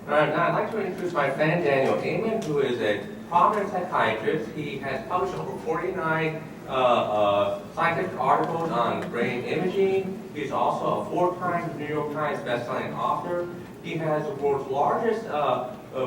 Now I'd like to introduce my friend Daniel Amen, who is a prominent psychiatrist. He has published over 49 scientific articles on brain imaging. He's also a 4-time New York Times bestselling author. He has the world's largest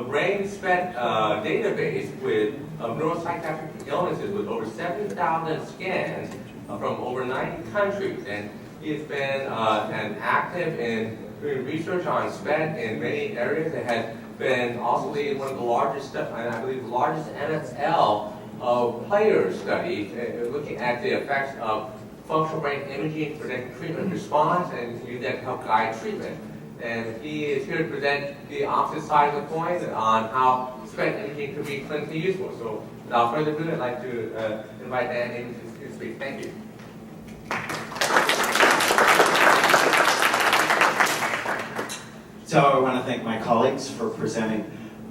brain Spect database with neuropsychiatric illnesses with over 70,000 scans from over 90 countries. And he's been active in doing research on Spect in many areas. It has been also leading one of the largest, and I believe the largest NFL player studies looking at the effects of functional brain imaging, predicting treatment response, and use that to help guide treatment. And he is here to present the opposite side of the coin on how Spect imaging could be clinically useful. So without further ado, I'd like to invite Dan Amen to speak. Thank you. So I want to thank my colleagues for presenting.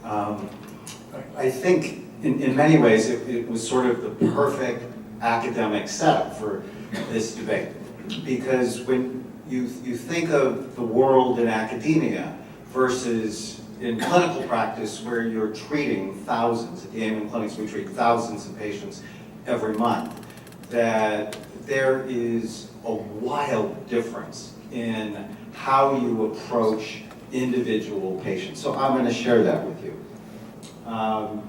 I think in many ways it was sort of the perfect academic setup for this debate, because when you think of the world in academia versus in clinical practice where you're treating thousands, at the Amen clinics we treat thousands of patients every month, that there is a wild difference in how you approach individual patients. So I'm going to share that with you.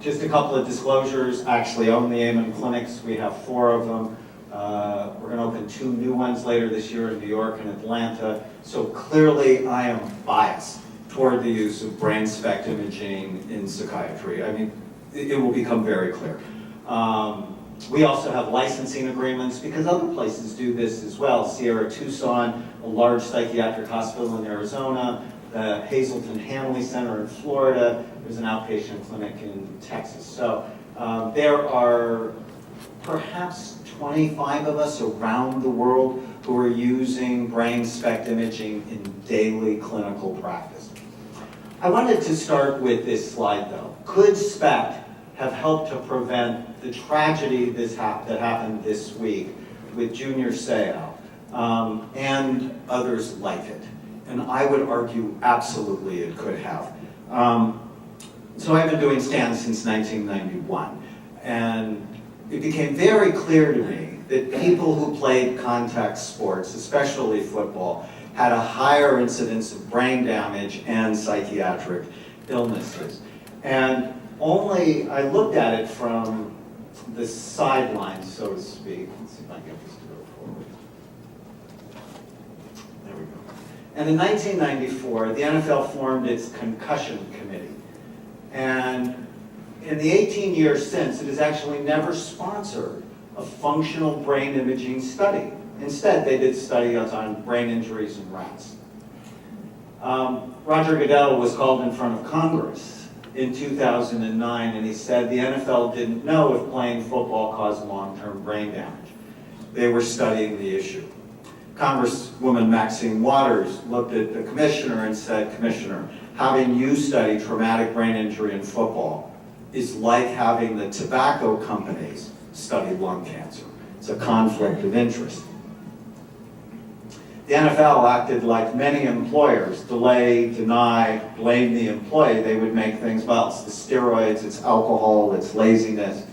Just a couple of disclosures. I actually own the Amen clinics. We have 4 of them. We're going to open 2 new ones later this year in New York and Atlanta. So clearly I am biased toward the use of brain Spect imaging in psychiatry. I mean, it will become very clear. We also have licensing agreements because other places do this as well. Sierra Tucson, a large psychiatric hospital in Arizona, the Hazleton Hanley Center in Florida, there's an outpatient clinic in Texas. So there are perhaps 25 of us around the world who are using brain Spect imaging in daily clinical practice. I wanted to start with this slide though. Could Spect have helped to prevent the tragedy that happened this week with Junior Seau and others like it? And I would argue absolutely it could have. So I've been doing scans since 1991, and it became very clear to me that people who played contact sports, especially football, had a higher incidence of brain damage and psychiatric illnesses. And I looked at it from the sidelines, so to speak. Let's see if I can get this to go forward. There we go. And in 1994, the NFL formed its concussion committee. And in the 18 years since, it has actually never sponsored a functional brain imaging study. Instead, they did studies on brain injuries in rats. Roger Goodell was called in front of Congress in 2009, and he said the NFL didn't know if playing football caused long-term brain damage. They were studying the issue. Congresswoman Maxine Waters looked at the commissioner and said, "Commissioner, having you study traumatic brain injury in football is like having the tobacco companies study lung cancer. It's a conflict of interest." The NFL acted like many employers: delay, deny, blame the employee. They would make things, well, it's the steroids, it's alcohol, it's laziness.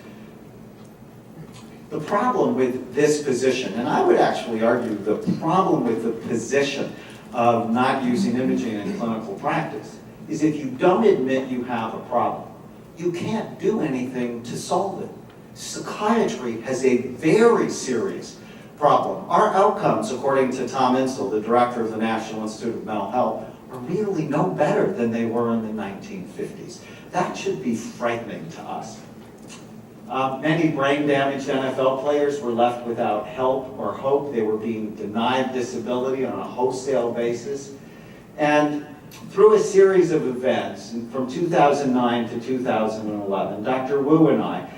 The problem with this position, and I would actually argue the problem with the position of not using imaging in clinical practice, is if you don't admit you have a problem, you can't do anything to solve it. Psychiatry has a very serious problem. Our outcomes, according to Tom Insel, the director of the National Institute of Mental Health, are really no better than they were in the 1950s. That should be frightening to us. Many brain-damaged NFL players were left without help or hope. They were being denied disability on a wholesale basis. And through a series of events, from 2009 to 2011, Dr. Wu and I,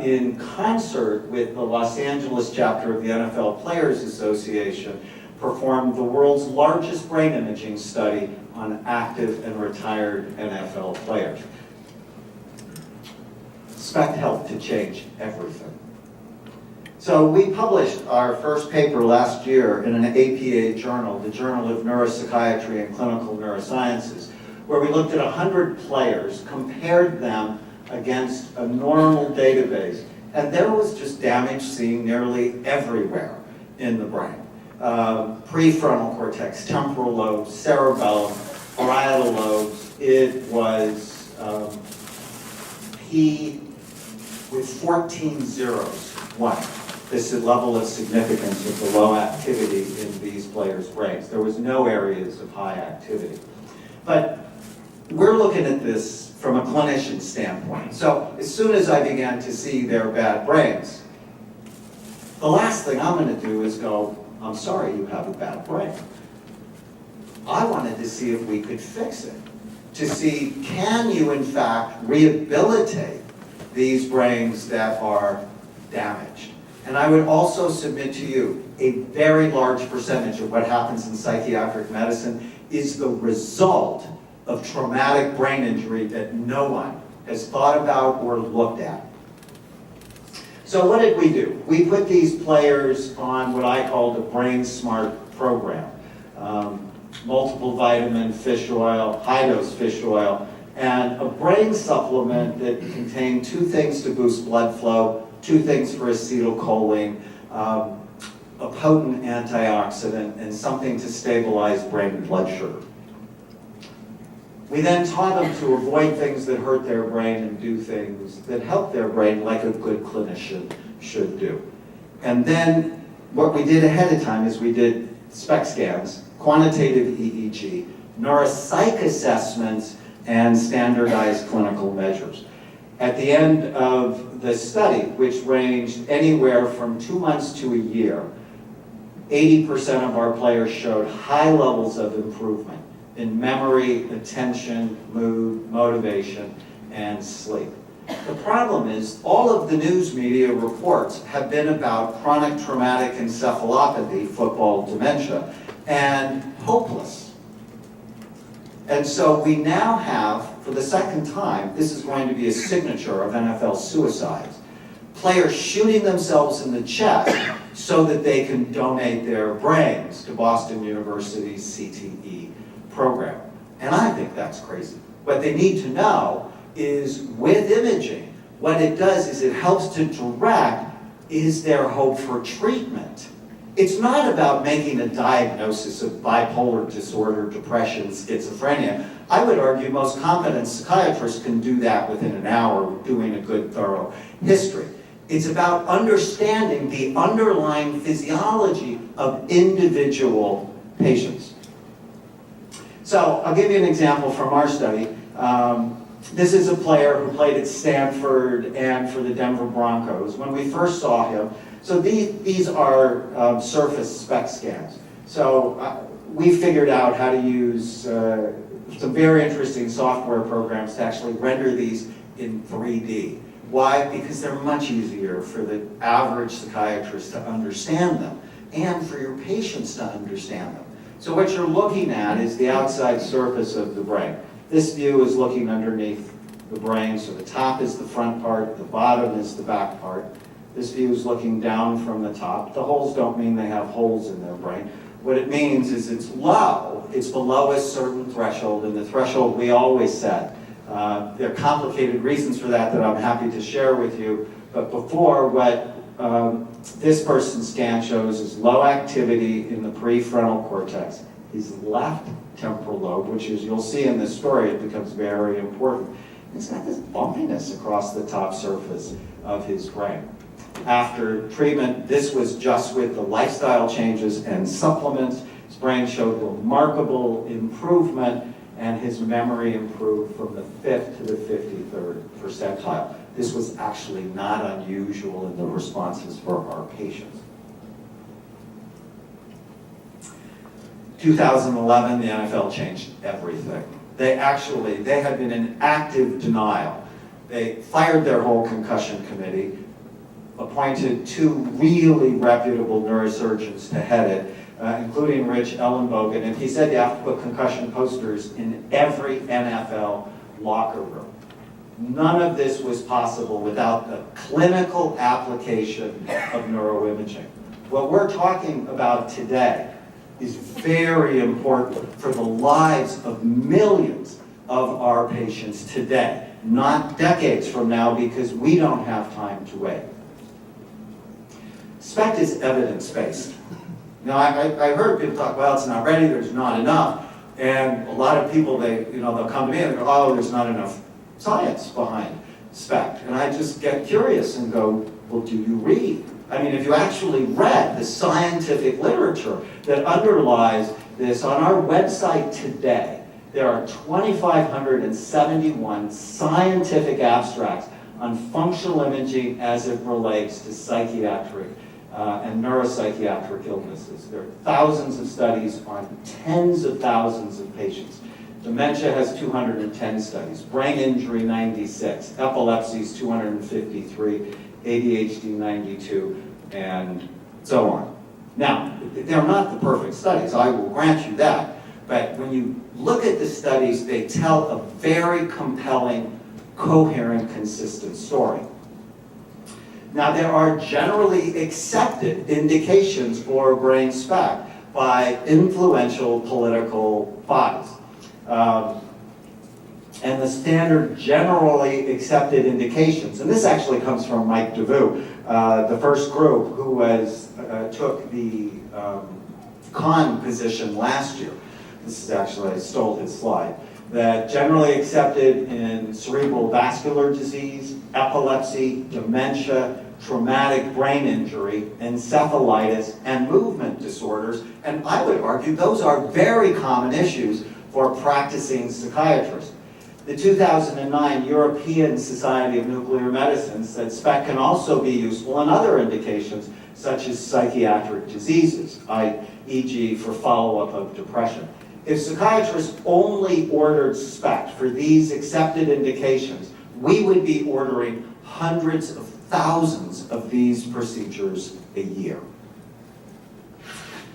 in concert with the Los Angeles chapter of the NFL Players Association, performed the world's largest brain imaging study on active and retired NFL players. Spect helped to change everything. So we published our first paper last year in an APA journal, the Journal of Neuropsychiatry and Clinical Neurosciences, where we looked at 100 players, compared them against a normal database, and there was just damage seen nearly everywhere in the brain. Prefrontal cortex, temporal lobe, cerebellum, parietal lobes. It was P with 14 zeros, 1. This is level of significance of the low activity in these players' brains. There was no areas of high activity. But we're looking at this from a clinician standpoint. So as soon as I began to see their bad brains, the last thing I'm going to do is go, I'm sorry you have a bad brain. I wanted to see if we could fix it, to see, can you in fact rehabilitate these brains that are damaged? And I would also submit to you, a very large percentage of what happens in psychiatric medicine is the result of traumatic brain injury that no one has thought about or looked at. So what did we do? We put these players on what I called a Brain Smart program. Multiple vitamin fish oil, high-dose fish oil, and a brain supplement that contained 2 things to boost blood flow, 2 things for acetylcholine, a potent antioxidant, and something to stabilize brain blood sugar. We then taught them to avoid things that hurt their brain and do things that help their brain, like a good clinician should do. And then what we did ahead of time is we did Spect scans, quantitative EEG, neuropsych assessments, and standardized clinical measures. At the end of the study, which ranged anywhere from 2 months to a year, 80% of our players showed high levels of improvement in memory, attention, mood, motivation, and sleep. The problem is, all of the news media reports have been about chronic traumatic encephalopathy, football dementia, and hopeless. And so we now have, for the second time, this is going to be a signature of NFL suicides, players shooting themselves in the chest so that they can donate their brains to Boston University's CTE program. And I think that's crazy. What they need to know is, with imaging, what it does is it helps to direct, is there hope for treatment? It's not about making a diagnosis of bipolar disorder, depression, schizophrenia. I would argue most competent psychiatrists can do that within an hour doing a good, thorough history. It's about understanding the underlying physiology of individual patients. So I'll give you an example from our study. This is a player who played at Stanford and for the Denver Broncos. When we first saw him, so these are surface Spect scans. So we figured out how to use some very interesting software programs to actually render these in 3D. Why? Because they're much easier for the average psychiatrist to understand them and for your patients to understand them. So what you're looking at is the outside surface of the brain. This view is looking underneath the brain, so the top is the front part, the bottom is the back part. This view is looking down from the top. The holes don't mean they have holes in their brain. What it means is it's low, it's below a certain threshold, and the threshold we always set. There are complicated reasons for that I'm happy to share with you, but before, what this person's scan shows is low activity in the prefrontal cortex, his left temporal lobe, which, as you'll see in this story, it becomes very important. He's got this bumpiness across the top surface of his brain. After treatment, this was just with the lifestyle changes and supplements. His brain showed remarkable improvement, and his memory improved from the 5th to the 53rd percentile. This was actually not unusual in the responses for our patients. 2011, the NFL changed everything. They had been in active denial. They fired their whole concussion committee, appointed 2 really reputable neurosurgeons to head it, including Rich Ellenbogen, and he said you have to put concussion posters in every NFL locker room. None of this was possible without the clinical application of neuroimaging. What we're talking about today is very important for the lives of millions of our patients today, not decades from now, because we don't have time to wait. Spect is evidence-based. Now, I heard people talk, well, it's not ready, there's not enough. And a lot of people, they'll come to me and they go, oh, there's not enough science behind Spect. And I just get curious and go, well, do you read? I mean, if you actually read the scientific literature that underlies this, on our website today, there are 2,571 scientific abstracts on functional imaging as it relates to psychiatric and neuropsychiatric illnesses. There are thousands of studies on tens of thousands of patients. Dementia has 210 studies, brain injury 96, epilepsy is 253, ADHD 92, and so on. Now, they're not the perfect studies, I will grant you that, but when you look at the studies, they tell a very compelling, coherent, consistent story. Now, there are generally accepted indications for brain SPECT by influential political bodies. And the standard generally accepted indications, and this actually comes from Mike DeVue, the first group who took the Kahn position last year. This is actually, I stole his slide. That generally accepted in cerebral vascular disease, epilepsy, dementia, traumatic brain injury, encephalitis, and movement disorders. And I would argue those are very common issues for practicing psychiatrists. The 2009 European Society of Nuclear Medicine said SPECT can also be useful in other indications, such as psychiatric diseases, e.g. for follow-up of depression. If psychiatrists only ordered SPECT for these accepted indications, we would be ordering hundreds of thousands of these procedures a year.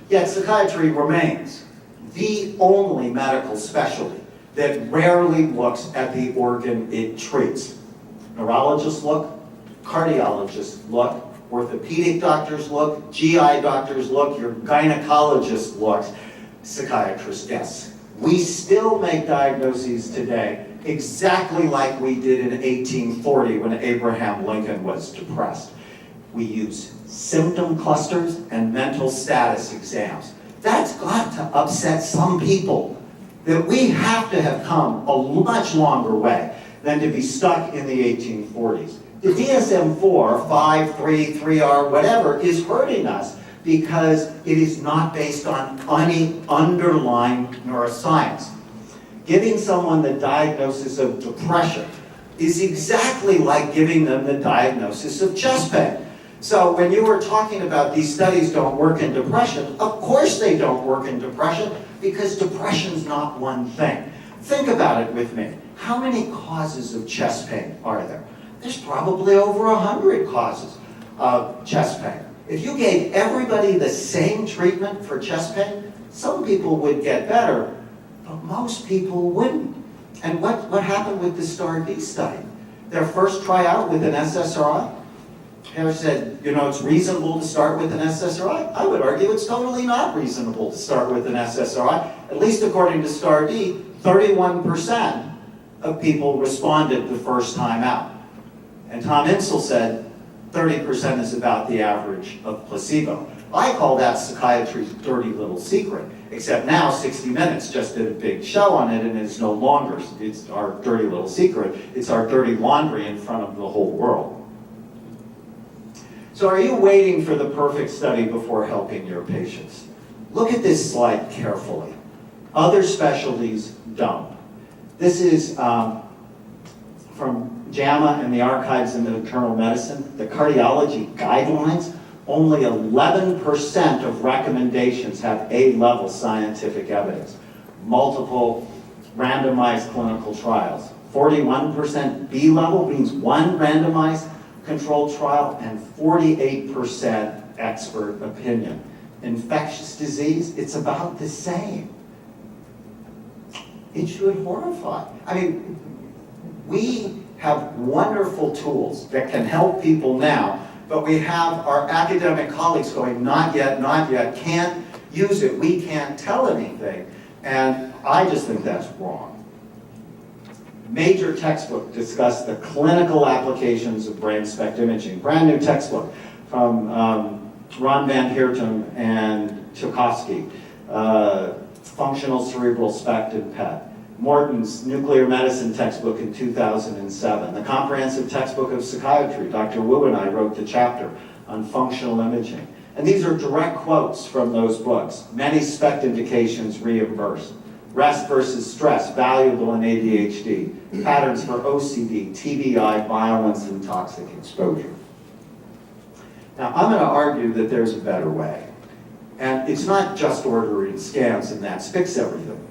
Yet psychiatry remains the only medical specialty that rarely looks at the organ it treats. Neurologists look, cardiologists look, orthopedic doctors look, GI doctors look, your gynecologist looks, psychiatrists, yes. We still make diagnoses today exactly like we did in 1840 when Abraham Lincoln was depressed. We use symptom clusters and mental status exams. That's got to upset some people, that we have to have come a much longer way than to be stuck in the 1840s. The DSM-4, 5, 3, 3R, whatever, is hurting us because it is not based on any underlying neuroscience. Giving someone the diagnosis of depression is exactly like giving them the diagnosis of chest pain. So when you were talking about these studies don't work in depression, of course they don't work in depression, because depression's not one thing. Think about it with me. How many causes of chest pain are there? There's probably over 100 causes of chest pain. If you gave everybody the same treatment for chest pain, some people would get better, but most people wouldn't. And what happened with the STAR-D study? Their first tryout with an SSRI, Harry said, it's reasonable to start with an SSRI. I would argue it's totally not reasonable to start with an SSRI. At least according to STAR-D, 31% of people responded the first time out. And Tom Insel said 30% is about the average of placebo. I call that psychiatry's dirty little secret, except now 60 Minutes just did a big show on it, and it's no longer it's our dirty little secret. It's our dirty laundry in front of the whole world. So are you waiting for the perfect study before helping your patients? Look at this slide carefully. Other specialties don't. This is from JAMA and the Archives in Internal Medicine. The cardiology guidelines, only 11% of recommendations have A-level scientific evidence. Multiple randomized clinical trials. 41% B-level means one randomized controlled trial, and 48% expert opinion. Infectious disease, it's about the same. It should horrify. I mean, we have wonderful tools that can help people now, but we have our academic colleagues going, not yet, can't use it, we can't tell anything. And I just think that's wrong. major textbook discussed the clinical applications of brain SPECT imaging. Brand new textbook from Ron Van Heertem and Tchaikovsky, Functional Cerebral SPECT and PET. Morton's nuclear medicine textbook in 2007. The comprehensive textbook of psychiatry. Dr. Wu and I wrote the chapter on functional imaging. And these are direct quotes from those books. Many SPECT indications reimbursed. Rest versus stress, valuable in ADHD. Patterns for OCD, TBI, violence, and toxic exposure. Now, I'm going to argue that there's a better way. And it's not just ordering scans and that's fix everything.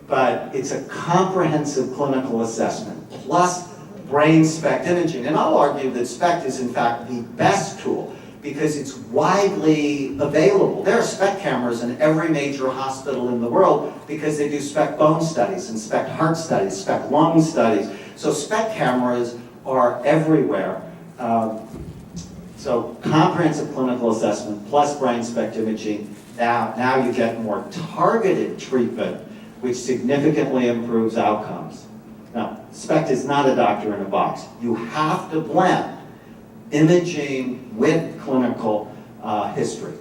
But it's a comprehensive clinical assessment plus brain SPECT imaging. And I'll argue that SPECT is in fact the best tool because it's widely available. There are SPECT cameras in every major hospital in the world because they do SPECT bone studies and SPECT heart studies, SPECT lung studies. So SPECT cameras are everywhere. So comprehensive clinical assessment plus brain SPECT imaging. Now you get more targeted treatment which significantly improves outcomes. Now, SPECT is not a doctor in a box. You have to blend imaging with clinical history.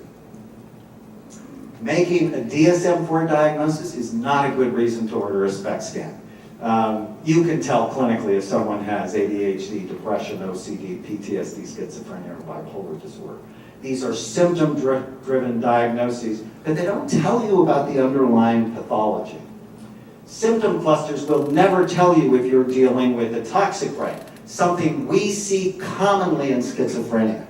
Making a DSM-4 diagnosis is not a good reason to order a SPECT scan. You can tell clinically if someone has ADHD, depression, OCD, PTSD, schizophrenia, or bipolar disorder. These are symptom-driven diagnoses, but they don't tell you about the underlying pathology. Symptom clusters will never tell you if you're dealing with a toxic brain, something we see commonly in schizophrenia.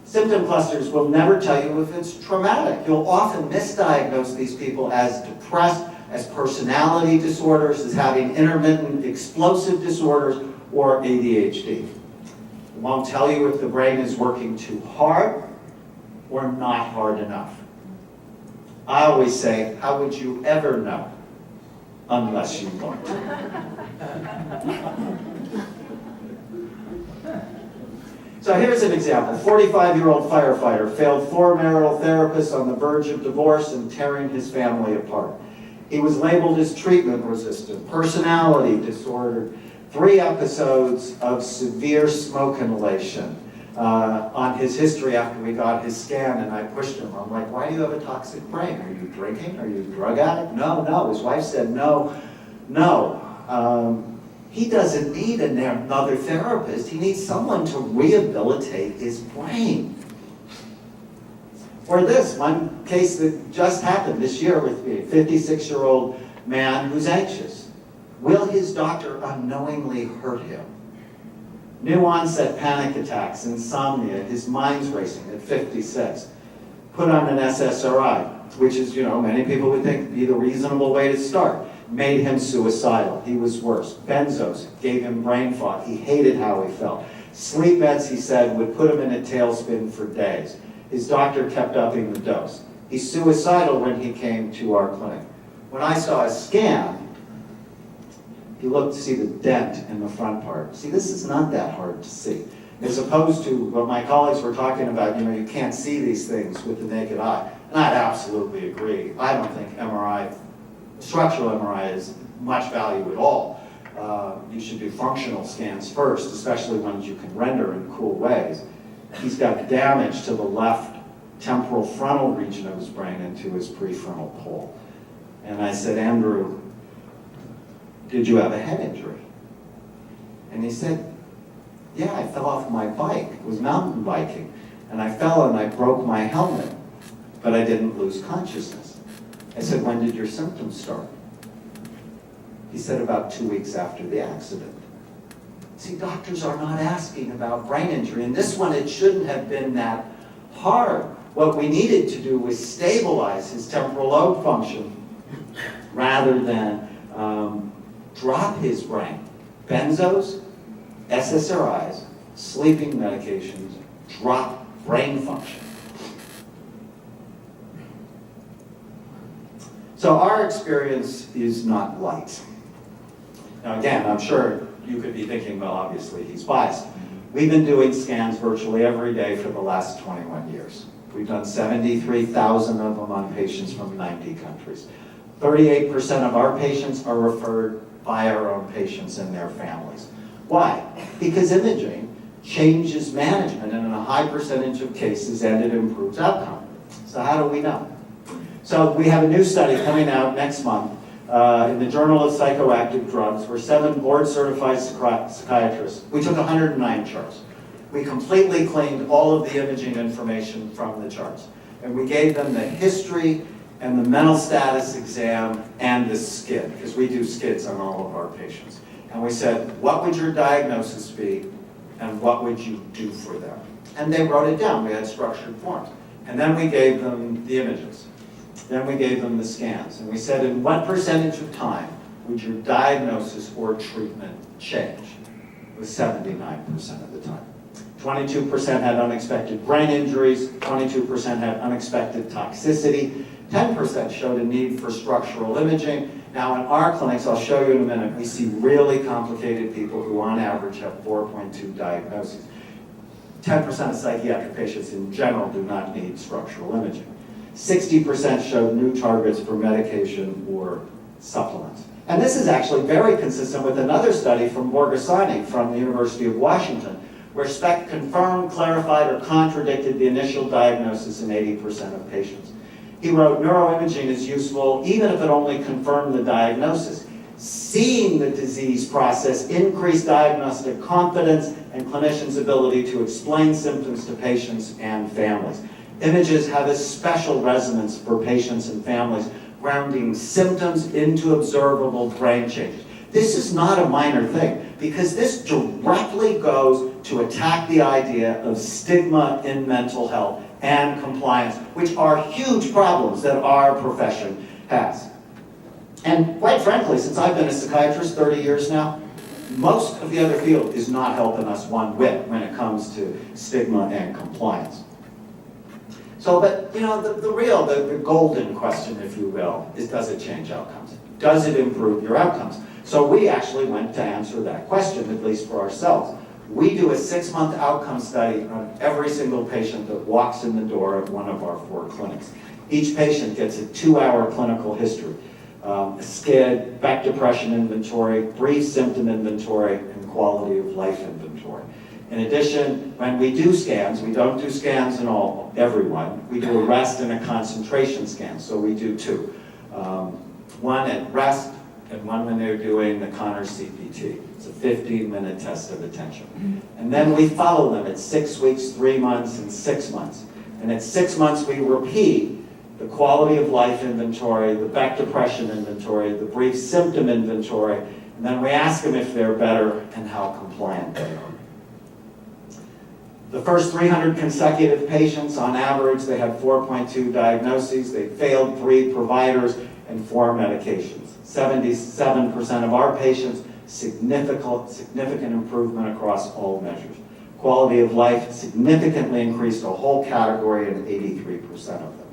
Symptom clusters will never tell you if it's traumatic. You'll often misdiagnose these people as depressed, as personality disorders, as having intermittent explosive disorders, or ADHD. It won't tell you if the brain is working too hard or not hard enough. I always say, how would you ever know? Unless you look. So here's an example. 45-year-old firefighter failed 4 marital therapists on the verge of divorce and tearing his family apart. He was labeled as treatment resistant, personality disorder, 3 episodes of severe smoke inhalation on his history after we got his scan, and I pushed him. I'm like, why do you have a toxic brain? Are you drinking? Are you a drug addict? No. His wife said, no. He doesn't need another therapist. He needs someone to rehabilitate his brain. Or this, one case that just happened this year with me, a 56-year-old man who's anxious. Will his doctor unknowingly hurt him? New onset panic attacks, insomnia, his mind's racing at 56. Put on an SSRI, which is, many people would think be the reasonable way to start. Made him suicidal. He was worse. Benzos gave him brain fog. He hated how he felt. Sleep meds, he said, would put him in a tailspin for days. His doctor kept upping the dose. He's suicidal when he came to our clinic. When I saw a scan, he looked to see the dent in the front part. See, this is not that hard to see. As opposed to what my colleagues were talking about, you can't see these things with the naked eye. And I'd absolutely agree. I don't think structural MRI is much value at all. You should do functional scans first, especially ones you can render in cool ways. He's got damage to the left temporal frontal region of his brain into his prefrontal pole. And I said, Andrew, did you have a head injury? And he said, yeah, I fell off my bike. It was mountain biking. And I fell and I broke my helmet, but I didn't lose consciousness. I said, when did your symptoms start? He said, about 2 weeks after the accident. See, doctors are not asking about brain injury. And this one, it shouldn't have been that hard. What we needed to do was stabilize his temporal lobe function rather than drop his brain. Benzos, SSRIs, sleeping medications, drop brain function. So our experience is not light. Now again, I'm sure you could be thinking, well, obviously he's biased. We've been doing scans virtually every day for the last 21 years. We've done 73,000 of them on patients from 90 countries. 38% of our patients are referred by our own patients and their families. Why? Because imaging changes management in a high percentage of cases, and it improves outcome. So how do we know? So we have a new study coming out next month in the Journal of Psychoactive Drugs, where 7 board-certified psychiatrists, we took 109 charts. We completely cleaned all of the imaging information from the charts. And we gave them the history and the mental status exam and the SCID, because we do SCIDs on all of our patients. And we said, what would your diagnosis be, and what would you do for them? And they wrote it down. We had structured forms. And then we gave them the images. Then we gave them the scans. And we said, in what percentage of time would your diagnosis or treatment change? It was 79% of the time. 22% had unexpected brain injuries, 22% had unexpected toxicity, 10% showed a need for structural imaging. Now in our clinics, I'll show you in a minute, we see really complicated people who on average have 4.2 diagnoses. 10% of psychiatric patients in general do not need structural imaging. 60% showed new targets for medication or supplements. And this is actually very consistent with another study from Borghesani from the University of Washington, where Spect confirmed, clarified, or contradicted the initial diagnosis in 80% of patients. He wrote, neuroimaging is useful even if it only confirmed the diagnosis. Seeing the disease process increased diagnostic confidence and clinicians' ability to explain symptoms to patients and families. Images have a special resonance for patients and families, grounding symptoms into observable brain changes. This is not a minor thing, because this directly goes to attack the idea of stigma in mental health and compliance, which are huge problems that our profession has. And quite frankly, since I've been a psychiatrist 30 years now, most of the other field is not helping us one whit when it comes to stigma and compliance. So, but you know, the golden question, if you will, is, does it change outcomes? Does it improve your outcomes? So we actually went to answer that question, at least for ourselves. We do a 6-month outcome study on every single patient that walks in the door of one of our 4 clinics. Each patient gets a 2-hour clinical history, a SCID, back depression inventory, brief symptom inventory, and quality of life inventory. In addition, when we do scans, we don't do scans in everyone. We do a rest and a concentration scan, so we do 2. One at rest and one when they're doing the Connors CPT. It's a 15-minute test of attention. And then we follow them at 6 weeks, 3 months, and 6 months. And at 6 months, we repeat the quality of life inventory, the back depression inventory, the brief symptom inventory, and then we ask them if they're better and how compliant they are. The first 300 consecutive patients, on average, they had 4.2 diagnoses. They failed 3 providers and 4 medications. 77% of our patients, significant improvement across all measures. Quality of life significantly increased a whole category in 83% of them.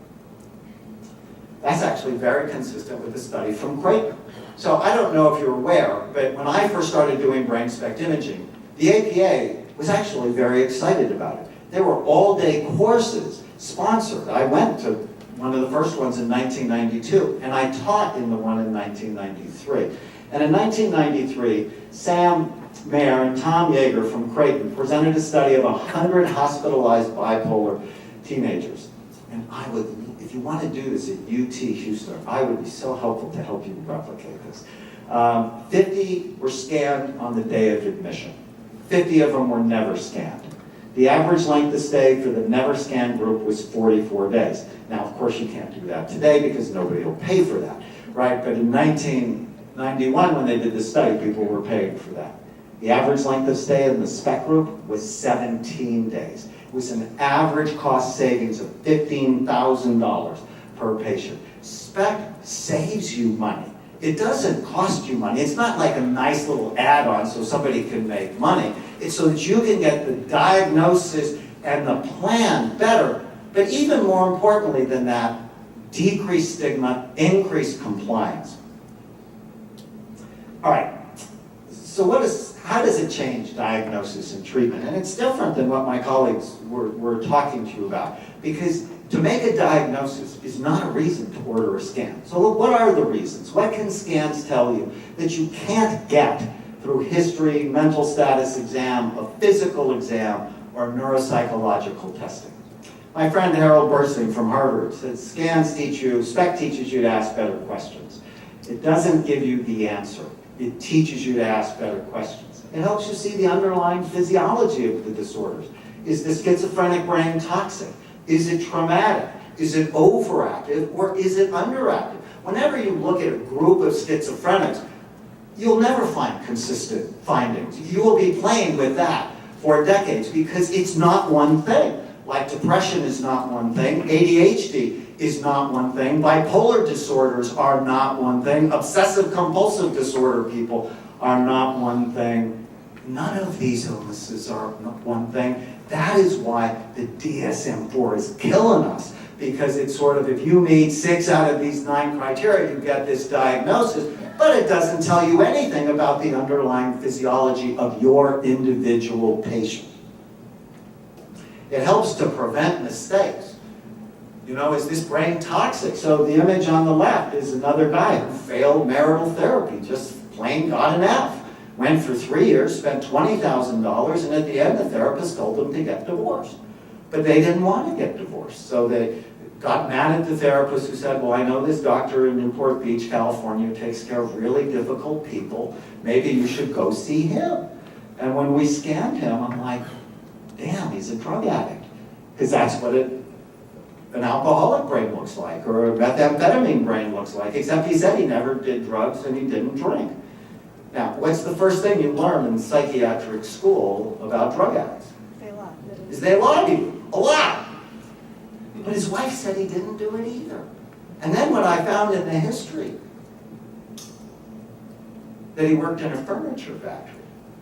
That's actually very consistent with the study from Creighton. So I don't know if you're aware, but when I first started doing brain SPECT imaging, the APA was actually very excited about it. There were all-day courses sponsored. I went to one of the first ones in 1992, and I taught in the one in 1993. And in 1993, Sam Mayer and Tom Yeager from Creighton presented a study of 100 hospitalized bipolar teenagers. And I would, if you want to do this at UT Houston, I would be so helpful to help you replicate this. 50 were scanned on the day of admission. 50 of them were never scanned. The average length of stay for the never scanned group was 44 days. Now, of course, you can't do that today because nobody will pay for that, right? But in 1991, when they did this study, people were paying for that. The average length of stay in the SPECT group was 17 days. It was an average cost savings of $15,000 per patient. SPECT saves you money. It doesn't cost you money. It's not like a nice little add-on so somebody can make money. It's so that you can get the diagnosis and the plan better. But even more importantly than that, decrease stigma, increase compliance. All right, so how does it change diagnosis and treatment? And it's different than what my colleagues were talking to you about, because to make a diagnosis is not a reason to order a scan. So what are the reasons? What can scans tell you that you can't get through history, mental status exam, a physical exam, or neuropsychological testing? My friend Harold Bursing from Harvard says scans teach you, Spect teaches you to ask better questions. It doesn't give you the answer. It teaches you to ask better questions. It helps you see the underlying physiology of the disorders. Is the schizophrenic brain toxic? Is it traumatic? Is it overactive or is it underactive? Whenever you look at a group of schizophrenics, you'll never find consistent findings. You will be playing with that for decades because it's not one thing. Like depression is not one thing, ADHD is not one thing, bipolar disorders are not one thing, obsessive compulsive disorder people are not one thing. None of these illnesses are one thing. That is why the DSM-4 is killing us, because it's sort of, if you meet 6 out of these 9 criteria, you get this diagnosis, but it doesn't tell you anything about the underlying physiology of your individual patient. It helps to prevent mistakes. You know, is this brain toxic? So the image on the left is another guy who failed marital therapy, just plain got an F. Went for 3 years, spent $20,000, and at the end the therapist told them to get divorced. But they didn't want to get divorced, so they got mad at the therapist who said, well, I know this doctor in Newport Beach, California, who takes care of really difficult people. Maybe you should go see him. And when we scanned him, I'm like, damn, he's a drug addict. Because that's what an alcoholic brain looks like, or a methamphetamine brain looks like, except he said he never did drugs and he didn't drink. Now, what's the first thing you learn in psychiatric school about drug addicts? They lie. Is they lie to you, a lot. But his wife said he didn't do it either. And then what I found in the history, that he worked in a furniture factory.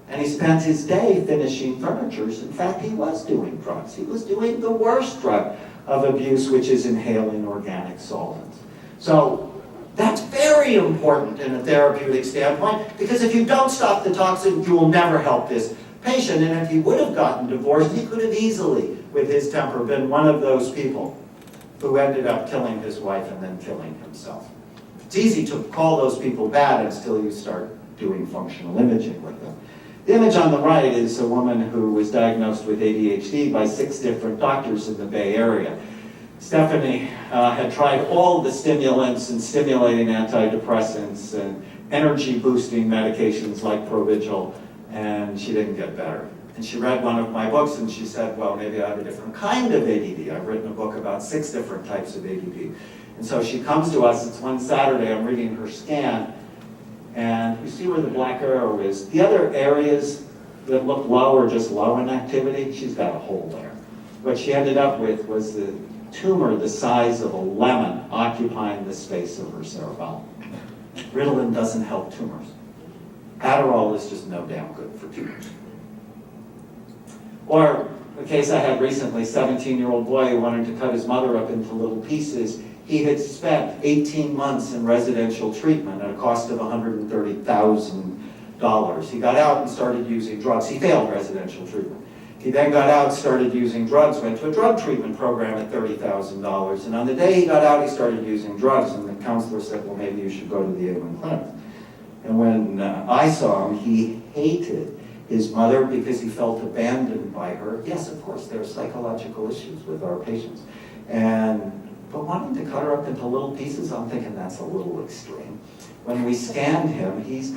And he spent his day finishing furnitures. In fact, he was doing drugs. He was doing the worst drug of abuse, which is inhaling organic solvents. So that's very important in a therapeutic standpoint, because if you don't stop the toxin, you will never help this patient. And if he would have gotten divorced, he could have easily, with his temper, been one of those people who ended up killing his wife and then killing himself. It's easy to call those people bad until you start doing functional imaging with them. The image on the right is a woman who was diagnosed with ADHD by 6 different doctors in the Bay Area. Stephanie had tried all the stimulants and stimulating antidepressants and energy-boosting medications like Provigil, and she didn't get better. And she read one of my books and she said, well, maybe I have a different kind of ADD. I've written a book about 6 different types of ADD. And so she comes to us, it's one Saturday, I'm reading her scan, and you see where the black arrow is. The other areas that look low are just low in activity. She's got a hole there. What she ended up with was the tumor the size of a lemon occupying the space of her cerebellum. Ritalin doesn't help tumors. Adderall is just no damn good for tumors. Or a case I had recently, 17-year-old boy who wanted to cut his mother up into little pieces. He had spent 18 months in residential treatment at a cost of $130,000. He got out and started using drugs. He failed residential treatment. He then got out, started using drugs, went to a drug treatment program at $30,000. And on the day he got out, he started using drugs. And the counselor said, well, maybe you should go to the Avon Clinic. And when I saw him, he hated his mother because he felt abandoned by her. Yes, of course, there are psychological issues with our patients. But wanting to cut her up into little pieces, I'm thinking that's a little extreme. When we scanned him, he's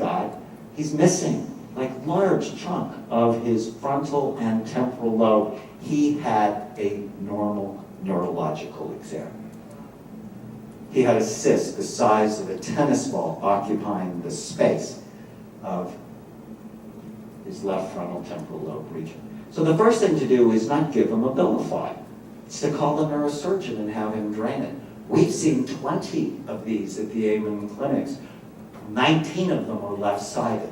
missing like large chunk of his frontal and temporal lobe. He had a normal neurological exam. He had a cyst the size of a tennis ball occupying the space of his left frontal temporal lobe region. So the first thing to do is not give him Abilify. It's to call the neurosurgeon and have him drain it. We've seen 20 of these at the Amen clinics. 19 of them are left-sided,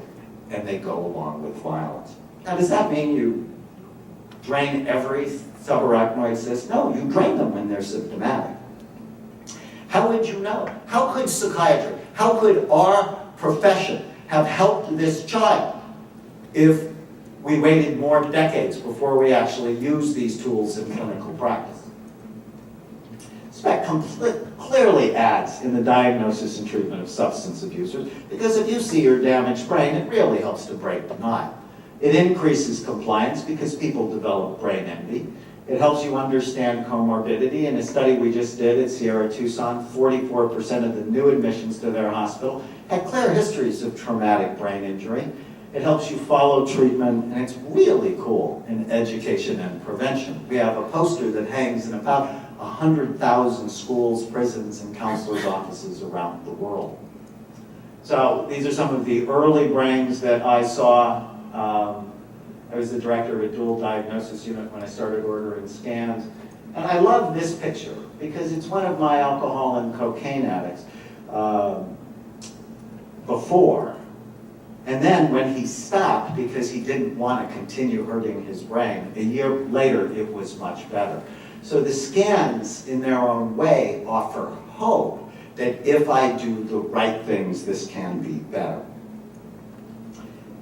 and they go along with violence. Now, does that mean you drain every subarachnoid cyst? No, you drain them when they're symptomatic. How would you know? How could psychiatry, how could our profession have helped this child if we waited more decades before we actually used these tools in clinical practice? Spect clearly adds in the diagnosis and treatment of substance abusers, because if you see your damaged brain, it really helps to break the knot. It increases compliance because people develop brain envy. It helps you understand comorbidity. In a study we just did at Sierra Tucson, 44% of the new admissions to their hospital had clear histories of traumatic brain injury. It helps you follow treatment, and it's really cool in education and prevention. We have a poster that hangs in about 100,000 schools, prisons, and counselors' offices around the world. So these are some of the early brains that I saw. I was the director of a dual diagnosis unit when I started ordering scans. And I love this picture because it's one of my alcohol and cocaine addicts before. And then when he stopped because he didn't want to continue hurting his brain, a year later it was much better. So the scans in their own way offer hope that if I do the right things, this can be better.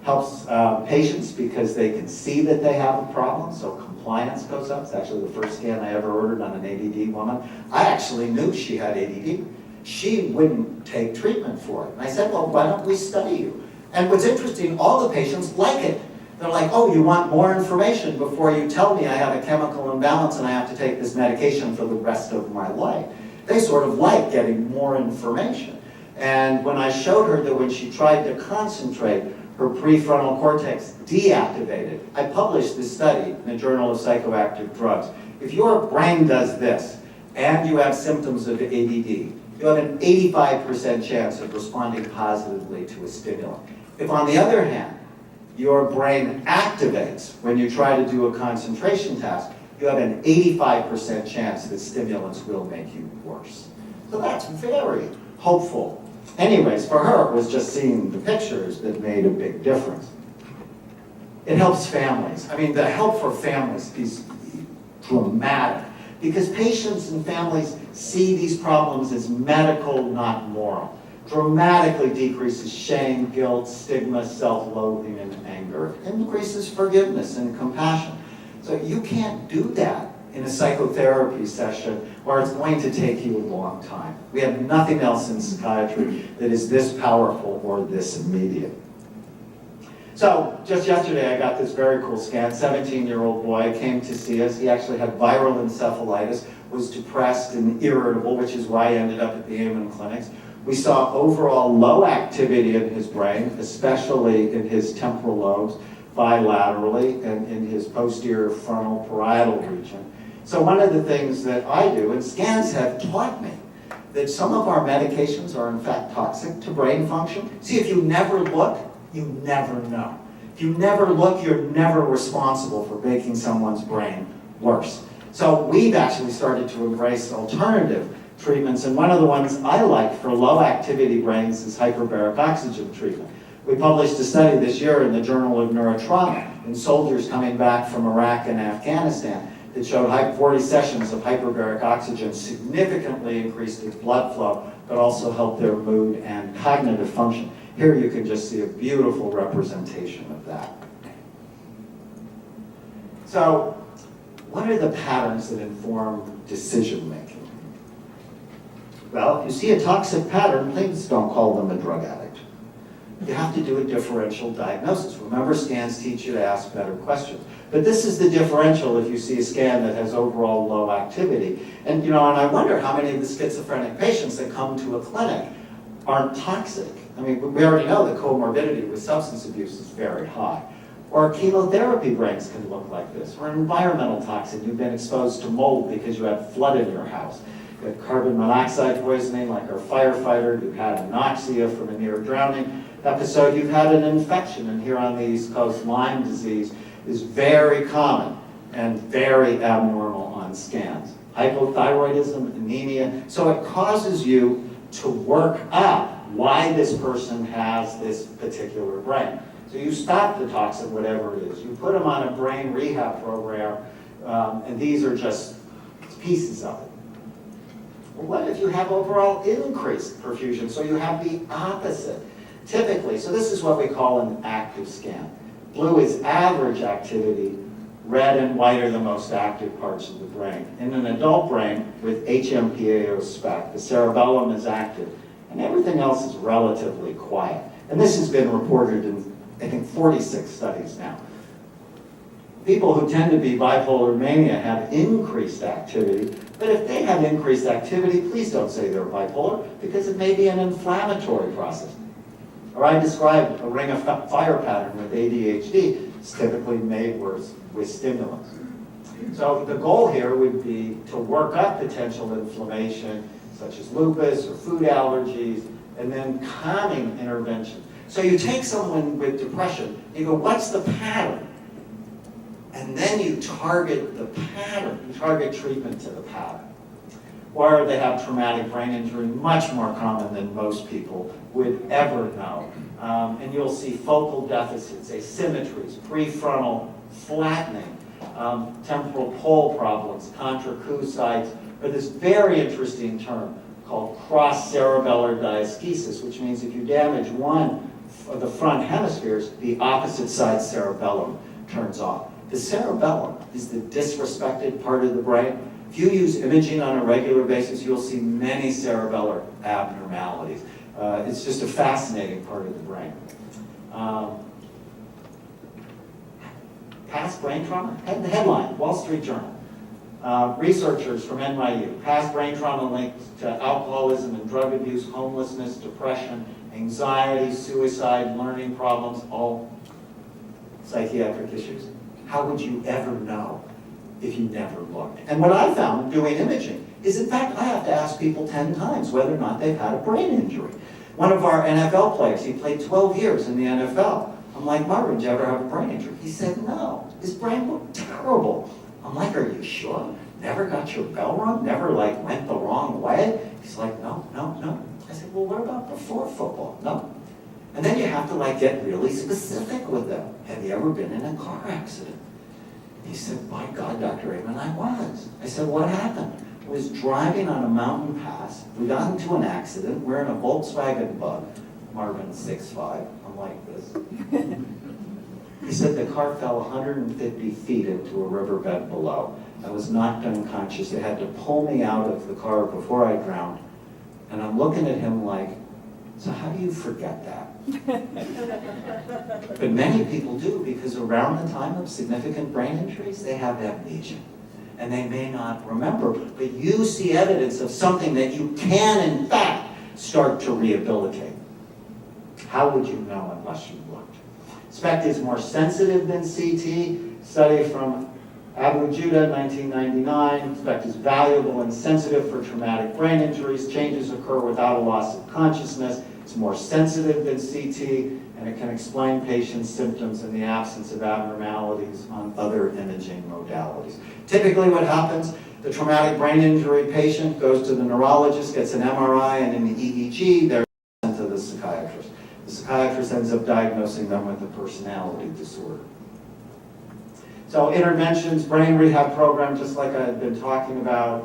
Helps patients because they can see that they have a problem, so compliance goes up. It's actually the first scan I ever ordered on an ADD woman. I actually knew she had ADD. She wouldn't take treatment for it. And I said, well, why don't we study you? And what's interesting, all the patients like it. They're like, oh, you want more information before you tell me I have a chemical imbalance and I have to take this medication for the rest of my life. They sort of like getting more information. And when I showed her that when she tried to concentrate, her prefrontal cortex deactivated. I published this study in the Journal of Psychoactive Drugs. If your brain does this and you have symptoms of ADD, you have an 85% chance of responding positively to a stimulant. If on the other hand, your brain activates when you try to do a concentration task, you have an 85% chance that stimulants will make you worse. So that's very hopeful. Anyways, for her, it was just seeing the pictures that made a big difference. It helps families. I mean, the help for families is dramatic because patients and families see these problems as medical, not moral. Dramatically decreases shame, guilt, stigma, self-loathing, and anger. It increases forgiveness and compassion. So you can't do that in a psychotherapy session where it's going to take you a long time. We have nothing else in psychiatry that is this powerful or this immediate. So just yesterday I got this very cool scan. 17-year-old boy came to see us. He actually had viral encephalitis, was depressed and irritable, which is why he ended up at the Amen clinics. We saw overall low activity in his brain, especially in his temporal lobes, bilaterally, and in his posterior frontal parietal region. So one of the things that I do, and scans have taught me, that some of our medications are in fact toxic to brain function. See, if you never look, you never know. If you never look, you're never responsible for making someone's brain worse. So we've actually started to embrace alternative treatments, and one of the ones I like for low activity brains is hyperbaric oxygen treatment. We published a study this year in the Journal of Neurotrauma in soldiers coming back from Iraq and Afghanistan that showed 40 sessions of hyperbaric oxygen significantly increased their blood flow, but also helped their mood and cognitive function. Here you can just see a beautiful representation of that. So, what are the patterns that inform decision making? Well, if you see a toxic pattern, please don't call them a drug addict. You have to do a differential diagnosis. Remember, scans teach you to ask better questions. But this is the differential if you see a scan that has overall low activity. And I wonder how many of the schizophrenic patients that come to a clinic aren't toxic. I mean, we already know that comorbidity with substance abuse is very high. Or chemotherapy brains can look like this. Or environmental toxin. You've been exposed to mold because you had flood in your house. You had carbon monoxide poisoning like our firefighter. You've had anoxia from a near drowning episode. You've had an infection. And here on the East Coast, Lyme disease is very common and very abnormal on scans. Hypothyroidism, anemia. So it causes you to work up why this person has this particular brain. So you stop the toxin, whatever it is. You put them on a brain rehab program, and these are just pieces of it. Well, what if you have overall increased perfusion? So you have the opposite. Typically, so this is what we call an active scan. Blue is average activity, red and white are the most active parts of the brain. In an adult brain with HMPAO Spect, the cerebellum is active, and everything else is relatively quiet. And this has been reported in, I think, 46 studies now. People who tend to be bipolar mania have increased activity, but if they have increased activity, please don't say they're bipolar, because it may be an inflammatory process. Or I described a ring of fire pattern with ADHD. It's typically made worse with stimulants. So the goal here would be to work up potential inflammation, such as lupus or food allergies, and then calming intervention. So you take someone with depression, you go, what's the pattern? And then you target the pattern, you target treatment to the pattern. Or they have traumatic brain injury, much more common than most people would ever know. And you'll see focal deficits, asymmetries, prefrontal flattening, temporal pole problems, contracousites, or this very interesting term called cross-cerebellar diaskesis, which means if you damage one of the front hemispheres, the opposite side cerebellum turns off. The cerebellum is the disrespected part of the brain. If you use imaging on a regular basis, you'll see many cerebellar abnormalities. It's just a fascinating part of the brain. Past brain trauma? The headline, Wall Street Journal. Researchers from NYU, past brain trauma linked to alcoholism and drug abuse, homelessness, depression, anxiety, suicide, learning problems, all psychiatric issues. How would you ever know if you never looked? And what I found doing imaging is, in fact, I have to ask people 10 times whether or not they've had a brain injury. One of our NFL players, he played 12 years in the NFL. I'm like, Marvin, did you ever have a brain injury? He said, no. His brain looked terrible. I'm like, are you sure? Never got your bell rung? Never, like, went the wrong way? He's like, no. I said, well, what about before football? No. And then you have to, like, get really specific with them. Have you ever been in a car accident? He said, my God, Dr. Amen, I was. I said, what happened? I was driving on a mountain pass. We got into an accident. We're in a Volkswagen Bug. Marvin's 6'5". I'm like this. He said the car fell 150 feet into a riverbed below. I was knocked unconscious. They had to pull me out of the car before I drowned. And I'm looking at him like, so how do you forget that? But many people do, because around the time of significant brain injuries, they have amnesia. And they may not remember, but you see evidence of something that you can, in fact, start to rehabilitate. How would you know unless you looked? Spect is more sensitive than CT. Study from Abu Judah, 1999. Spect is valuable and sensitive for traumatic brain injuries. Changes occur without a loss of consciousness. It's more sensitive than CT, and it can explain patients' symptoms in the absence of abnormalities on other imaging modalities. Typically what happens, the traumatic brain injury patient goes to the neurologist, gets an MRI, and in the EEG, they're sent to the psychiatrist. The psychiatrist ends up diagnosing them with a personality disorder. So interventions, brain rehab program, just like I've been talking about.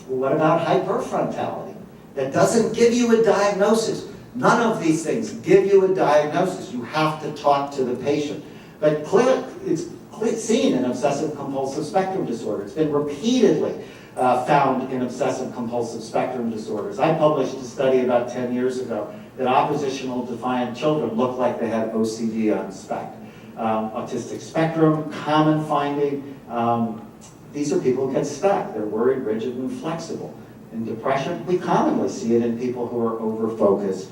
What about hyperfrontality? That doesn't give you a diagnosis. None of these things give you a diagnosis. You have to talk to the patient. But it's seen in obsessive compulsive spectrum disorder. It's been repeatedly found in obsessive compulsive spectrum disorders. I published a study about 10 years ago that oppositional defiant children looked like they had OCD on Spect. Autistic spectrum, common finding. These are people who get stuck. They're worried, rigid, and flexible. In depression, we commonly see it in people who are over-focused,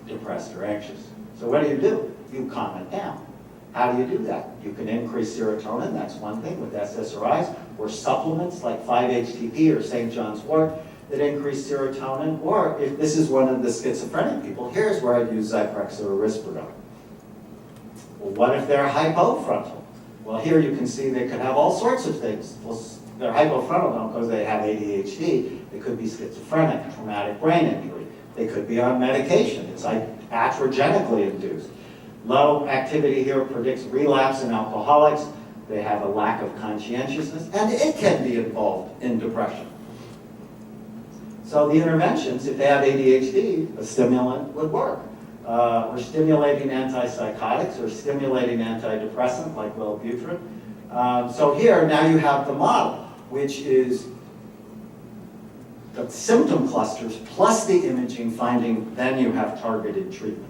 depressed, or anxious. So what do? You calm it down. How do you do that? You can increase serotonin, that's one thing with SSRIs, or supplements like 5-HTP or St. John's wort that increase serotonin, or if this is one of the schizophrenic people, here's where I'd use Zyprexa or Risperidone. Well, what if they're hypofrontal? Well, here you can see they could have all sorts of things. Well, they're hypofrontal now because they have ADHD. They could be schizophrenic, traumatic brain injury. They could be on medication. It's like iatrogenically induced. Low activity here predicts relapse in alcoholics. They have a lack of conscientiousness, and it can be involved in depression. So the interventions, if they have ADHD, a stimulant would work. or stimulating antipsychotics, or stimulating antidepressant like Wellbutrin. So here, now you have the model, which is the symptom clusters plus the imaging finding, then you have targeted treatment.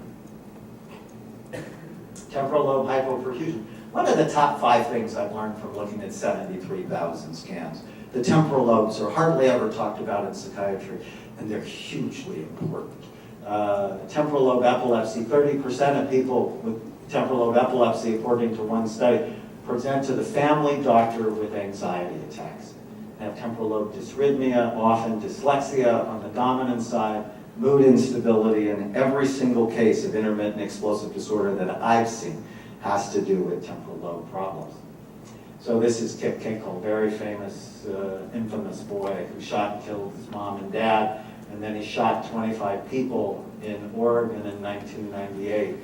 Temporal lobe hypoperfusion. One of the top 5 things I've learned from looking at 73,000 scans. The temporal lobes are hardly ever talked about in psychiatry, and they're hugely important. Temporal lobe epilepsy, 30% of people with temporal lobe epilepsy, according to one study, present to the family doctor with anxiety attacks. They have temporal lobe dysrhythmia, often dyslexia on the dominant side, mood instability, and every single case of intermittent explosive disorder that I've seen has to do with temporal lobe problems. So this is Kip Kinkle, very famous, infamous boy who shot and killed his mom and dad, and then he shot 25 people in Oregon in 1998.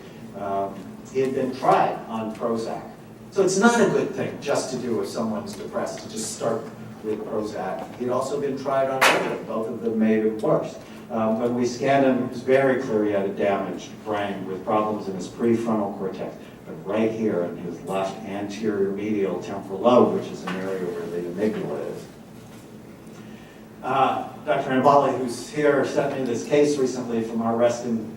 He had been tried on Prozac. So it's not a good thing just to do if someone's depressed, to just start with Prozac. He'd also been tried on Ritalin. Both of them made it worse. When we scanned him, it was very clear he had a damaged brain with problems in his prefrontal cortex. But right here in his left anterior medial temporal lobe, which is an area where the amygdala is. Dr. Anbali, who's here, sent me this case recently from our Reston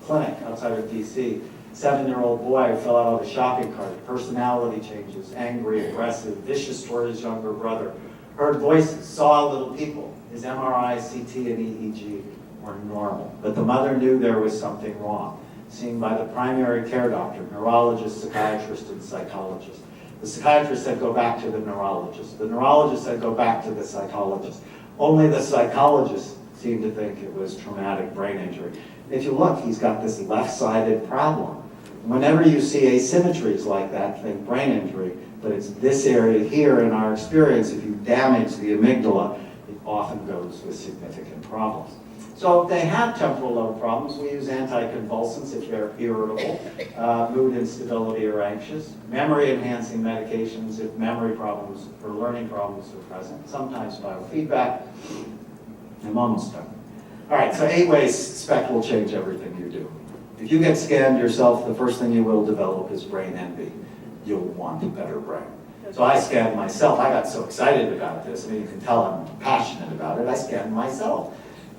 clinic outside of DC. 7-year-old boy who fell out of a shopping cart, personality changes, angry, aggressive, vicious toward his younger brother, heard voices, saw little people. His MRI, CT, and EEG were normal, but the mother knew there was something wrong. Seen by the primary care doctor, neurologist, psychiatrist, and psychologist. The psychiatrist said, go back to the neurologist. The neurologist said, go back to the psychologist. Only the psychologist seemed to think it was traumatic brain injury. If you look, he's got this left-sided problem. Whenever you see asymmetries like that, think brain injury, but it's this area here in our experience, if you damage the amygdala, it often goes with significant problems. So if they have temporal lobe problems, we use anticonvulsants if they're irritable, mood instability or anxious, memory-enhancing medications if memory problems or learning problems are present, sometimes biofeedback. I'm almost done. All right, so 8 ways Spect will change everything you do. If you get scanned yourself, the first thing you will develop is brain envy. You'll want a better brain. So I scanned myself. I got so excited about this. I mean, you can tell I'm passionate about it. I scanned myself.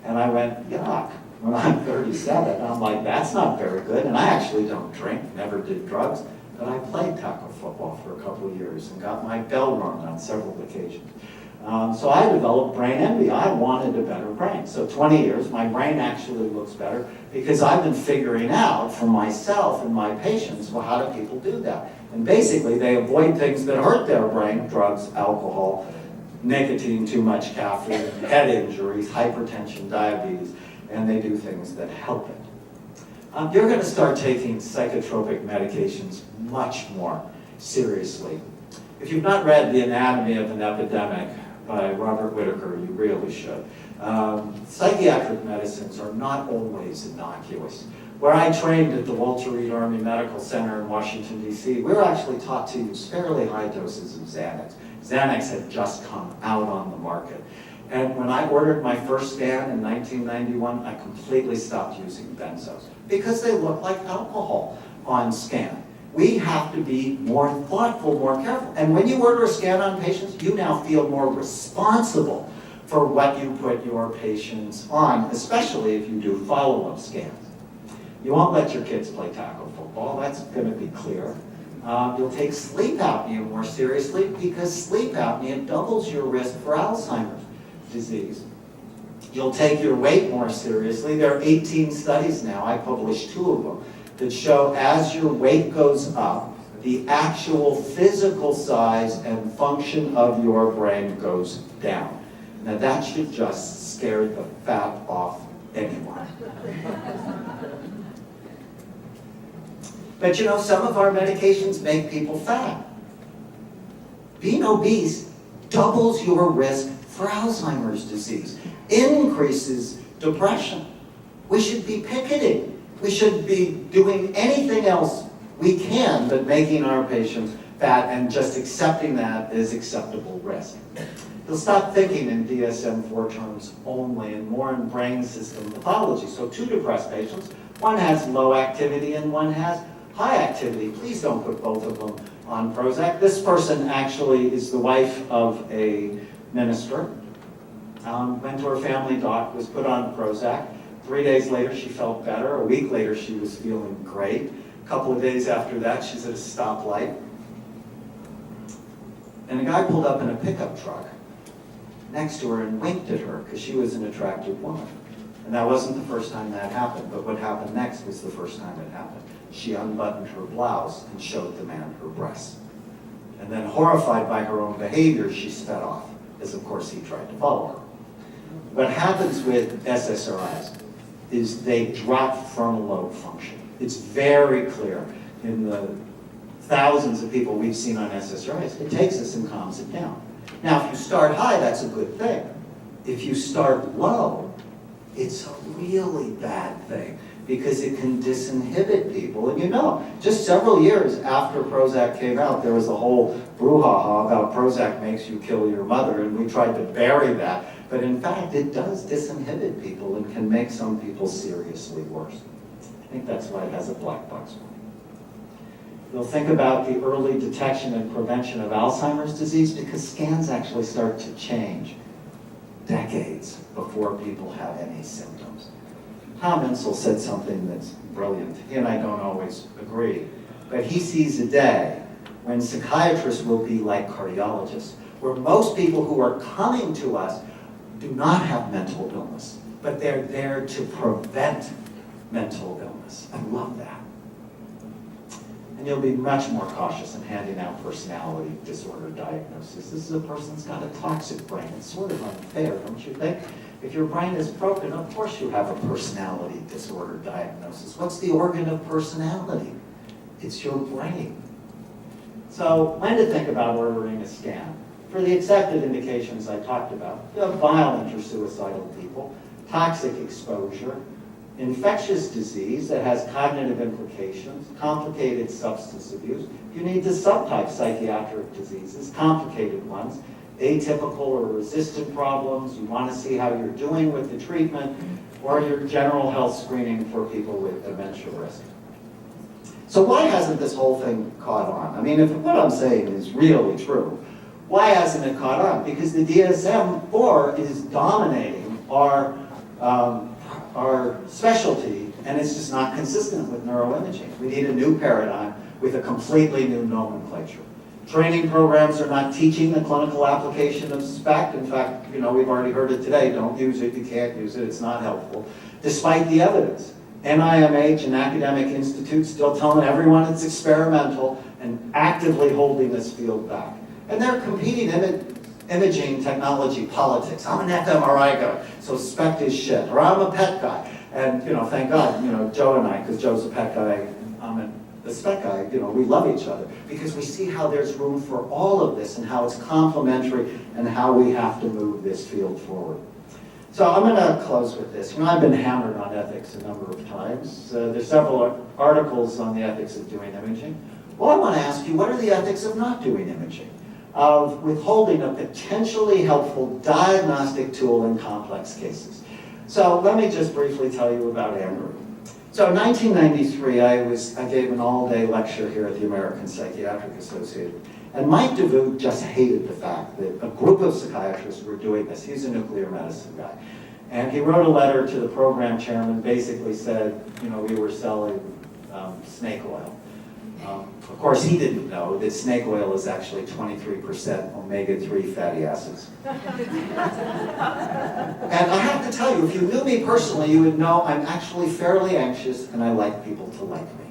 And I went, yuck, when I'm 37. I'm like, that's not very good. And I actually don't drink, never did drugs. But I played tackle football for a couple of years and got my bell rung on several occasions. So I developed brain envy. I wanted a better brain. So 20 years, my brain actually looks better because I've been figuring out for myself and my patients, well, how do people do that? And basically, they avoid things that hurt their brain, drugs, alcohol, nicotine, too much caffeine, head injuries, hypertension, diabetes, and they do things that help it. You're going to start taking psychotropic medications much more seriously. If you've not read The Anatomy of an Epidemic by Robert Whitaker, you really should. Psychiatric medicines are not always innocuous. Where I trained at the Walter Reed Army Medical Center in Washington, D.C., we were actually taught to use fairly high doses of Xanax. Xanax had just come out on the market. And when I ordered my first scan in 1991, I completely stopped using benzos because they look like alcohol on scan. We have to be more thoughtful, more careful. And when you order a scan on patients, you now feel more responsible for what you put your patients on, especially if you do follow-up scans. You won't let your kids play tackle football, that's going to be clear. You'll take sleep apnea more seriously because sleep apnea doubles your risk for Alzheimer's disease. You'll take your weight more seriously. There are 18 studies now, I published 2 of them, that show as your weight goes up, the actual physical size and function of your brain goes down. Now that should just scare the fat off anyone. But you know, some of our medications make people fat. Being obese doubles your risk for Alzheimer's disease, increases depression. We should be picketing. We should be doing anything else we can but making our patients fat and just accepting that as acceptable risk. You'll stop thinking in DSM-4 terms only and more in brain system pathology. So 2 depressed patients, One has low activity and one has high activity. Please don't put both of them on Prozac. This person actually is the wife of a minister. Went to her family doc, was put on Prozac. 3 days later, she felt better. A week later, she was feeling great. A couple of days after that, she's at a stoplight. And a guy pulled up in a pickup truck next to her and winked at her because she was an attractive woman. And that wasn't the first time that happened, but what happened next was the first time it happened. She unbuttoned her blouse and showed the man her breasts. And then, horrified by her own behavior, she sped off, as of course he tried to follow her. What happens with SSRIs is they drop frontal lobe function. It's very clear in the thousands of people we've seen on SSRIs. It takes us and calms it down. Now, if you start high, that's a good thing. If you start low, it's a really bad thing because it can disinhibit people. And you know, just several years after Prozac came out, there was a whole brouhaha about Prozac makes you kill your mother, and we tried to bury that. But in fact, it does disinhibit people and can make some people seriously worse. I think that's why it has a black box warning. You'll think about the early detection and prevention of Alzheimer's disease because scans actually start to change decades before people have any symptoms. Tom Insel said something that's brilliant. He and I don't always agree, but he sees a day when psychiatrists will be like cardiologists, where most people who are coming to us do not have mental illness, but they're there to prevent mental illness. I love that. And you'll be much more cautious in handing out personality disorder diagnosis. This is a person's got a toxic brain. It's sort of unfair, don't you think? If your brain is broken, of course you have a personality disorder diagnosis. What's the organ of personality? It's your brain. So when to think about ordering a scan? For the accepted indications I talked about, you have violent or suicidal people, toxic exposure, infectious disease that has cognitive implications, complicated substance abuse. You need to subtype psychiatric diseases, complicated ones, atypical or resistant problems. You want to see how you're doing with the treatment, or your general health screening for people with dementia risk. So why hasn't this whole thing caught on? I mean, if what I'm saying is really true, why hasn't it caught on? Because the DSM-4 is dominating our specialty, and it's just not consistent with neuroimaging. We need a new paradigm with a completely new nomenclature. Training programs are not teaching the clinical application of Spect. In fact, you know, we've already heard it today. Don't use it, you can't use it, it's not helpful. Despite the evidence, NIMH and academic institutes still telling everyone it's experimental and actively holding this field back. And they're competing imaging technology politics. I'm an fMRI guy, so Spect is shit. Or I'm a PET guy. And, you know, thank God, you know, Joe and I, because Joe's a PET guy, I'm the Spect guy, you know, we love each other. Because we see how there's room for all of this and how it's complementary and how we have to move this field forward. So I'm going to close with this. You know, I've been hammered on ethics a number of times. There's several articles on the ethics of doing imaging. Well, I want to ask you, what are the ethics of not doing imaging? Of withholding a potentially helpful diagnostic tool in complex cases. So let me just briefly tell you about Andrew. So in 1993, I gave an all-day lecture here at the American Psychiatric Association. And Mike DeVoot just hated the fact that a group of psychiatrists were doing this. He's a nuclear medicine guy. And he wrote a letter to the program chairman, basically said, you know, we were selling snake oil. Of course, he didn't know that snake oil is actually 23% omega-3 fatty acids. And I have to tell you, if you knew me personally, you would know I'm actually fairly anxious and I like people to like me.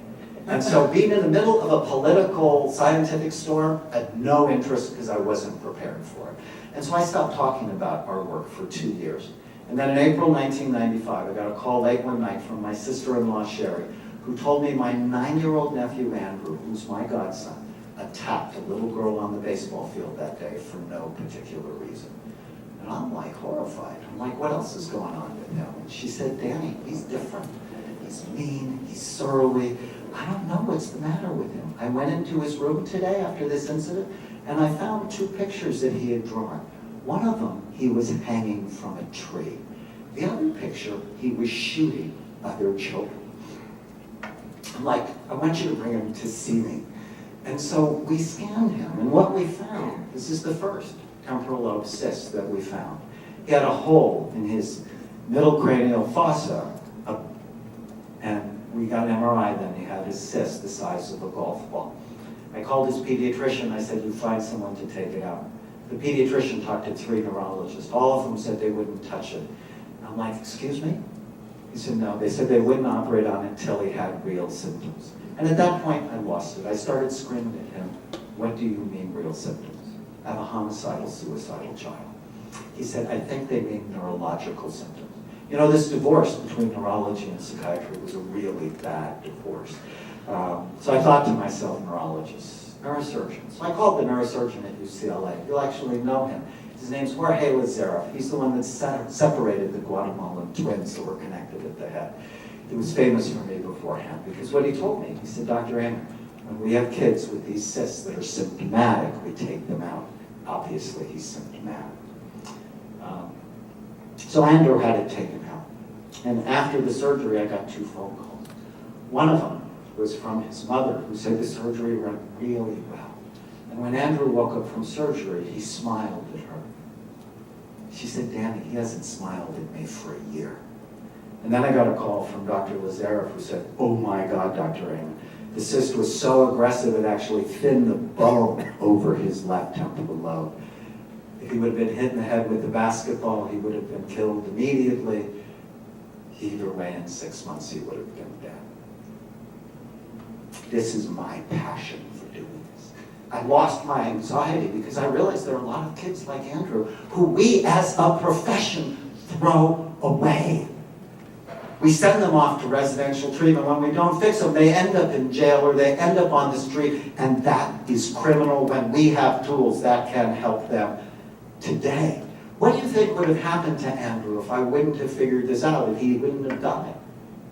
And so being in the middle of a political scientific storm had no interest because I wasn't prepared for it. And so I stopped talking about our work for 2 years. And then in April 1995, I got a call late one night from my sister-in-law, Sherry, who told me my 9-year-old nephew, Andrew, who's my godson, attacked a little girl on the baseball field that day for no particular reason. And I'm like horrified. I'm like, what else is going on with him? And she said, Danny, he's different. He's mean, he's surly. I don't know what's the matter with him. I went into his room today after this incident, and I found 2 pictures that he had drawn. One of them, he was hanging from a tree. The other picture, he was shooting other children. I'm like, I want you to bring him to see me. And so we scanned him, and what we found, this is the first temporal lobe cyst that we found. He had a hole in his middle cranial fossa, and we got an MRI then. He had his cyst the size of a golf ball. I called his pediatrician. I said, you find someone to take it out. The pediatrician talked to 3 neurologists. All of them said they wouldn't touch it. And I'm like, excuse me? He said, no. They said they wouldn't operate on it until he had real symptoms. And at that point, I lost it. I started screaming at him, what do you mean real symptoms? I have a homicidal, suicidal child. He said, I think they mean neurological symptoms. You know, this divorce between neurology and psychiatry was a really bad divorce. So I thought to myself, neurologists, neurosurgeons. So I called the neurosurgeon at UCLA. You'll actually know him. His name's Jorge Lazareff. He's the one that separated the Guatemalan twins that were connected at the head. He was famous for me beforehand because what he told me, he said, Dr. Amen, when we have kids with these cysts that are symptomatic, we take them out. Obviously, he's symptomatic. So Andrew had it taken out. And after the surgery, I got 2 phone calls. One of them was from his mother, who said the surgery went really well. And when Andrew woke up from surgery, he smiled at her. She said, Danny, he hasn't smiled at me for a year. And then I got a call from Dr. Lazareff, who said, oh my God, Dr. Raymond, the cyst was so aggressive it actually thinned the bone over his left temporal lobe. If he would have been hit in the head with a basketball, he would have been killed immediately. Either way, in 6 months, he would have been dead. This is my passion for doing this. I lost my anxiety because I realized there are a lot of kids like Andrew who we as a profession throw away. We send them off to residential treatment. When we don't fix them, they end up in jail or they end up on the street, and that is criminal when we have tools that can help them today. What do you think would have happened to Andrew if I wouldn't have figured this out, if he wouldn't have done it?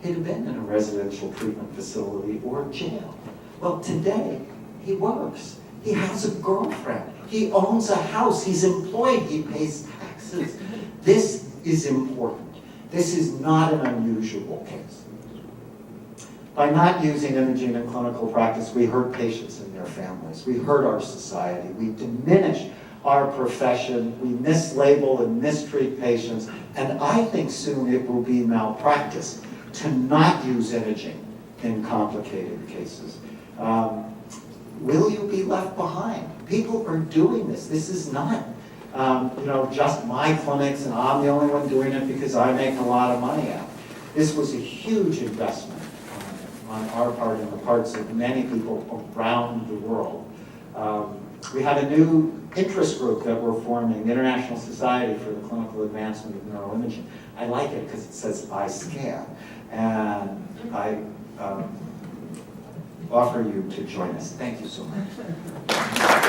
He'd have been in a residential treatment facility or jail. Well, today, he works. He has a girlfriend. He owns a house. He's employed. He pays taxes. This is important. This is not an unusual case. By not using imaging in clinical practice, we hurt patients and their families. We hurt our society. We diminish our profession. We mislabel and mistreat patients. And I think soon it will be malpractice to not use imaging in complicated cases. Will you be left behind? People are doing this. This is not just my clinics and I'm the only one doing it because I make a lot of money at it. This was a huge investment on our part and the parts of many people around the world. We have a new interest group that we're forming, the International Society for the Clinical Advancement of Neuroimaging. I like it because it says I scan. And I offer you to join us. Thank you so much.